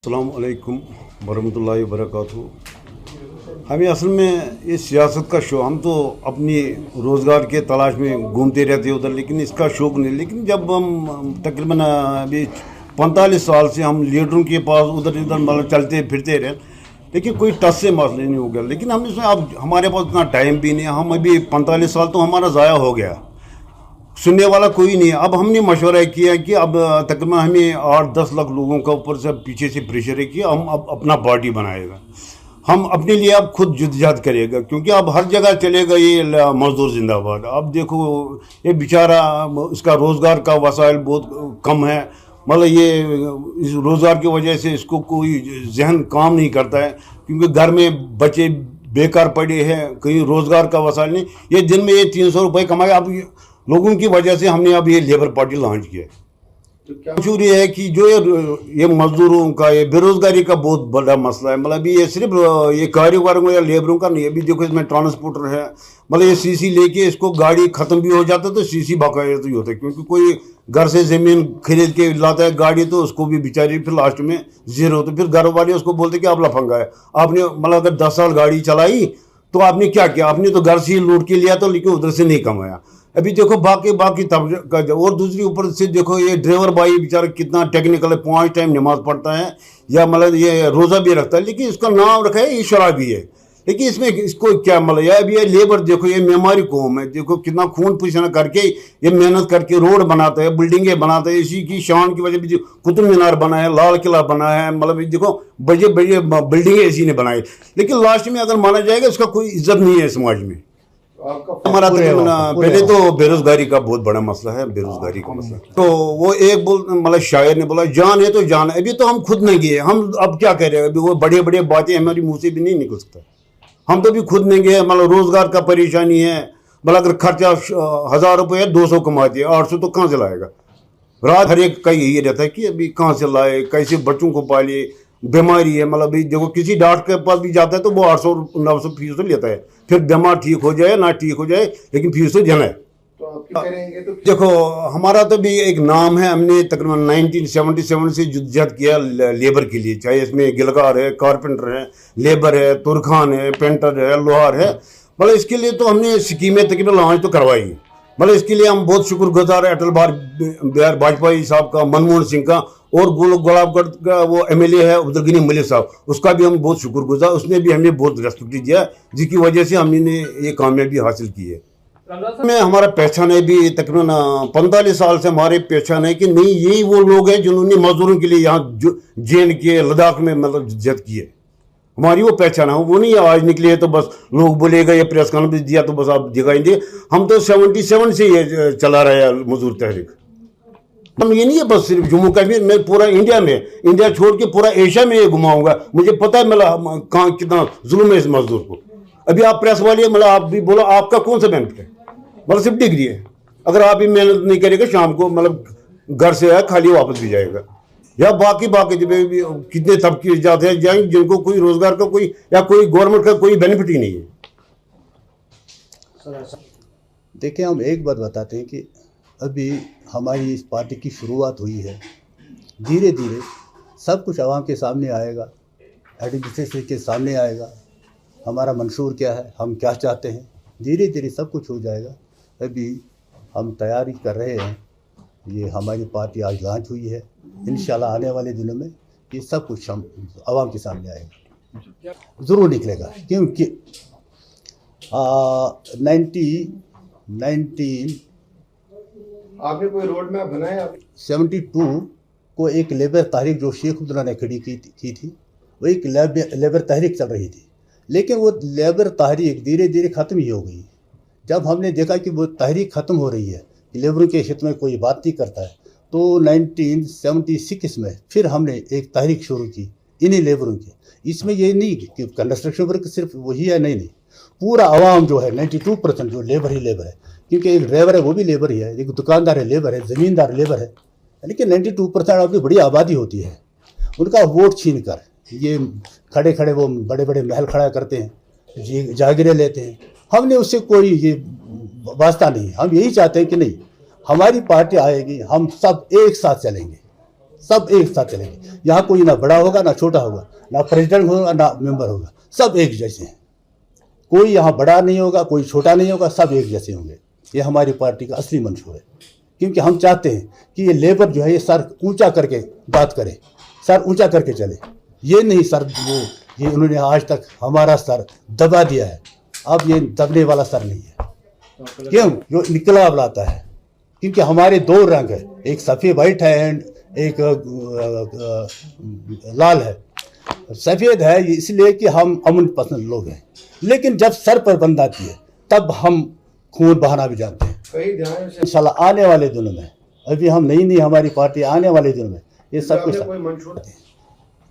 अस्सलाम वालेकुम वरहमतुल्लाहि वबरकातुहू। हमें असल में इस सियासत का शौक, हम तो अपनी रोज़गार के तलाश में घूमते रहते हैं उधर, लेकिन इसका शौक़ नहीं। लेकिन जब हम तकरीबन अभी 45 साल से हम लीडरों के पास उधर इधर मतलब चलते फिरते रहे, लेकिन कोई टच से मसला नहीं हो गया। लेकिन हम इसमें अब हमारे पास इतना टाइम भी नहीं है, हम अभी 45 साल तो हमारा ज़ाया हो गया, सुनने वाला कोई नहीं है। अब हमने मशवरा किया कि अब तकरीबन हमें 8-10 लाख लोगों का ऊपर से पीछे से प्रेशर है कि हम अब अपना पार्टी बनाएगा, हम अपने लिए अब खुद जद्दोजहद करेगा, क्योंकि अब हर जगह चलेगा ये मजदूर जिंदाबाद। अब देखो ये बेचारा, इसका रोज़गार का वसाइल बहुत कम है, मतलब ये इस रोज़गार की वजह से इसको कोई जहन काम नहीं करता है, क्योंकि घर में बच्चे बेकार पड़े हैं, कहीं रोज़गार का वसाइल नहीं। ये दिन में ये 300 रुपये कमाए, अब लोगों की वजह से हमने अब ये लेबर पार्टी लॉन्च किया। मशहूर ये है कि जो ये मजदूरों का, ये बेरोजगारी का बहुत बड़ा मसला है। मतलब ये सिर्फ ये कारीगरों या लेबरों का नहीं है। अभी देखो इसमें ट्रांसपोर्टर है, मतलब ये सीसी लेके इसको गाड़ी ख़त्म भी हो जाता है तो सीसी बाकायदा ही होता है, क्योंकि कोई घर से ज़मीन खरीद के लाता है गाड़ी तो उसको भी बेचारी फिर लास्ट में जीरो, तो फिर घर वाले उसको बोलते कि आप लफंगा है, आपने मतलब अगर 10 साल गाड़ी चलाई तो आपने क्या किया, आपने तो घर से ही लूट के लिया तो, लेकिन उधर से नहीं कमाया। अभी देखो बाकी तब और दूसरी ऊपर से देखो ये ड्राइवर भाई बेचारा कितना टेक्निकल है, 5 टाइम नमाज पढ़ता है या मतलब ये रोज़ा भी रखता है, लेकिन इसका नाम रखा है ये शराबी है। लेकिन इसमें इसको क्या मतलब यार, अभी ये लेबर देखो, ये मेमारी कौम है, देखो कितना खून पसीना करके ये मेहनत करके रोड बनाता है, बिल्डिंगें बनाता है। इसी की शान की वजह भी कुतुब मीनार बना है, लाल किला बना है, मतलब देखो बड़े बड़े बिल्डिंगें इसी ने बनाई, लेकिन लास्ट में अगर माना जाएगा इसका कोई इज्जत नहीं है समाज में। हमारा पहले तो बेरोजगारी का बहुत बड़ा मसला है, बेरोजगारी का मसला। तो वो एक मतलब शायर ने बोला, जान है तो जान है। अभी तो हम खुद नहीं गए, हम अब क्या कह रहे हैं, अभी वो बड़े बड़े बातें हमारी मुंह से भी नहीं निकल सकता। हम तो भी खुद नहीं गए, मतलब रोजगार का परेशानी है, मतलब अगर खर्चा 1000 रुपये 200 कमाते हैं, 800 तो कहाँ से लाएगा। रात हर एक का यही रहता है कि अभी कहाँ से लाए, कैसे बच्चों को पाले, बीमारी है, मतलब देखो किसी डॉक्टर के पास भी जाता है तो वो 800-900 फीस तो लेता है, फिर बीमार ठीक हो जाए ना ठीक हो जाए, लेकिन फीस तो देना है। तो देखो हमारा तो भी एक नाम है, हमने तकरीबन 1977 से जद्दोजहद किया लेबर के लिए, चाहे इसमें गिलकार है, कारपेंटर है, लेबर है, तुरखान है, पेंटर है, लोहार है, मतलब इसके लिए तो हमने स्कीमें तकरीबन लॉन्च तो करवाई। मतलब इसके लिए हम बहुत शुक्रगुजार है अटल बिहारी वाजपेयी साहब का, मनमोहन सिंह का, और गुलाबगढ़ का वो MLA है अब्दुल मलिक साहब, उसका भी हम बहुत शुक्रगुजार, उसने भी हमें बहुत रेस्पेक्ट दिया, जिसकी वजह से हमने ये कामयाबी हासिल की है। में हमारा पहचान है भी तकरीबन 45 साल से हमारे पहचान है कि नहीं यही वो लोग हैं जिन्होंने मजदूरों के लिए यहाँ JNK लद्दाख में मतलब जद्दोजहद की है, हमारी वो पहचान है। वो नहीं आज निकले तो बस लोग बोलेगा ये प्रेस कॉन्फ्रेंस दिया तो बस आप दिखाएंगे। हम तो 77 से ये चला रहे हैं मजदूर तहरीक। हम ये नहीं है बस सिर्फ जम्मू कश्मीर में, पूरा इंडिया में, इंडिया छोड़ के पूरा एशिया में ये घुमाऊंगा। मुझे पता है मतलब कहाँ कितना जुल्म है इस मजदूर को। अभी आप प्रेस वाले मतलब आप भी बोलो आपका कौन सा बेनिफिट है, मतलब सिर्फ डिग्री है। अगर आप भी मेहनत नहीं करेगा शाम को मतलब घर से है खाली वापस भी जाएगा, या बाकी जब कितने तबके जाते हैं जाएंगे जिनको कोई रोजगार का कोई या कोई गवर्नमेंट का कोई बेनिफिट ही नहीं है। देखिए हम एक बात बताते हैं कि अभी हमारी इस पार्टी की शुरुआत हुई है, धीरे धीरे सब कुछ आवाम के सामने आएगा, एडमिनिस्ट्रेशन के सामने आएगा, हमारा मंशूर क्या है, हम क्या चाहते हैं, धीरे धीरे सब कुछ हो जाएगा। अभी हम तैयारी कर रहे हैं, ये हमारी पार्टी आज लॉन्च हुई है, इंशाल्लाह आने वाले दिनों में ये सब कुछ हम आवाम के सामने आएगा, ज़रूर निकलेगा। क्योंकि 19 आपने कोई रोड मैप बनाया? 72 को एक लेबर तहरीक जो शेख अब्दुल्ला ने खड़ी की थी, वो एक लेबर तहरीक चल रही थी, लेकिन वो लेबर तहरीक धीरे धीरे ख़त्म ही हो गई। जब हमने देखा कि वो तहरीक ख़त्म हो रही है, लेबरों के हित में कोई बात नहीं करता है, तो 1976 में फिर हमने एक तहरीक शुरू की इन्हीं लेबरों की। इसमें ये नहीं कि कंस्ट्रक्शन वर्क सिर्फ वही है, नहीं, पूरा आवाम जो है 92% जो लेबर ही लेबर है, क्योंकि एक ड्राइवर है वो भी लेबर ही है, एक दुकानदार है लेबर है, ज़मींदार लेबर है, लेकिन 92% आपकी बड़ी आबादी होती है। उनका वोट छीन कर ये खड़े खड़े वो बड़े बड़े महल खड़ा करते हैं, जागीरें लेते हैं। हमने उससे कोई ये वास्ता नहीं, हम यही चाहते हैं कि नहीं हमारी पार्टी आएगी, हम सब एक साथ चलेंगे, सब एक साथ चलेंगे। यहाँ कोई ना बड़ा होगा ना छोटा होगा, ना प्रेसिडेंट होगा ना मेंबर होगा, सब एक जैसे हैं। कोई यहाँ बड़ा नहीं होगा, कोई छोटा नहीं होगा, सब एक जैसे होंगे। ये हमारी पार्टी का असली मंशूर है, क्योंकि हम चाहते हैं कि ये लेबर जो है ये सर ऊंचा करके बात करे, सर ऊंचा करके चले। ये नहीं सर वो ये उन्होंने आज तक हमारा सर दबा दिया है, अब ये दबने वाला सर नहीं है। क्यों? जो इनकलाब लाता है, क्योंकि हमारे दो रंग है, एक सफ़ेद वाइट है एंड एक लाल है। सफ़ेद है इसलिए कि हम अमन पसंद लोग हैं, लेकिन जब सर पर बंद आती है तब हम खून बहाना भी जानते हैं। कई ध्यान से इंशाल्लाह आने वाले दिनों में, अभी हम नई हमारी पार्टी आने वाले दिनों में ये सब कुछ, आपने कोई मंशूर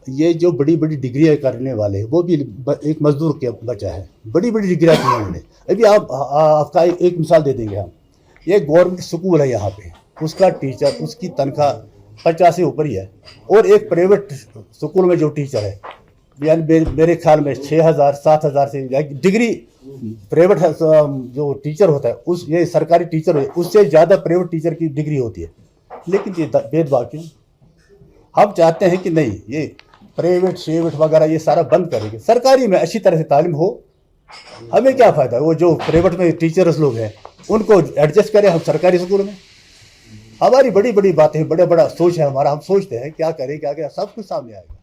ये जो बड़ी बड़ी डिग्रियाँ करने वाले वो भी एक मजदूर के बच्चा है, बड़ी बड़ी डिग्रियाँ की उन्होंने। अभी आपका एक मिसाल दे देंगे हम, ये गवर्नमेंट स्कूल है यहाँ पे, उसका टीचर उसकी तनख्वाह 50 से ऊपर ही है, और एक प्राइवेट स्कूल में जो टीचर है यानी मेरे ख्याल में 6,000 7,000 से डिग्री प्राइवेट जो टीचर होता है उस ये सरकारी टीचर है उससे ज़्यादा प्राइवेट टीचर की डिग्री होती है। लेकिन ये भेदभाव क्यों? हम चाहते हैं कि नहीं, ये प्राइवेट शेवेट वगैरह ये सारा बंद करेंगे, सरकारी में अच्छी तरह से तालीम हो। हमें क्या फ़ायदा, वो जो प्राइवेट में टीचर्स लोग हैं उनको एडजस्ट करें हम सरकारी स्कूल में। हमारी बड़ी बड़ी बातें, बड़ा बड़ा सोच है हमारा, हम सोचते हैं क्या करें क्या करें, सब कुछ सामने आएगा।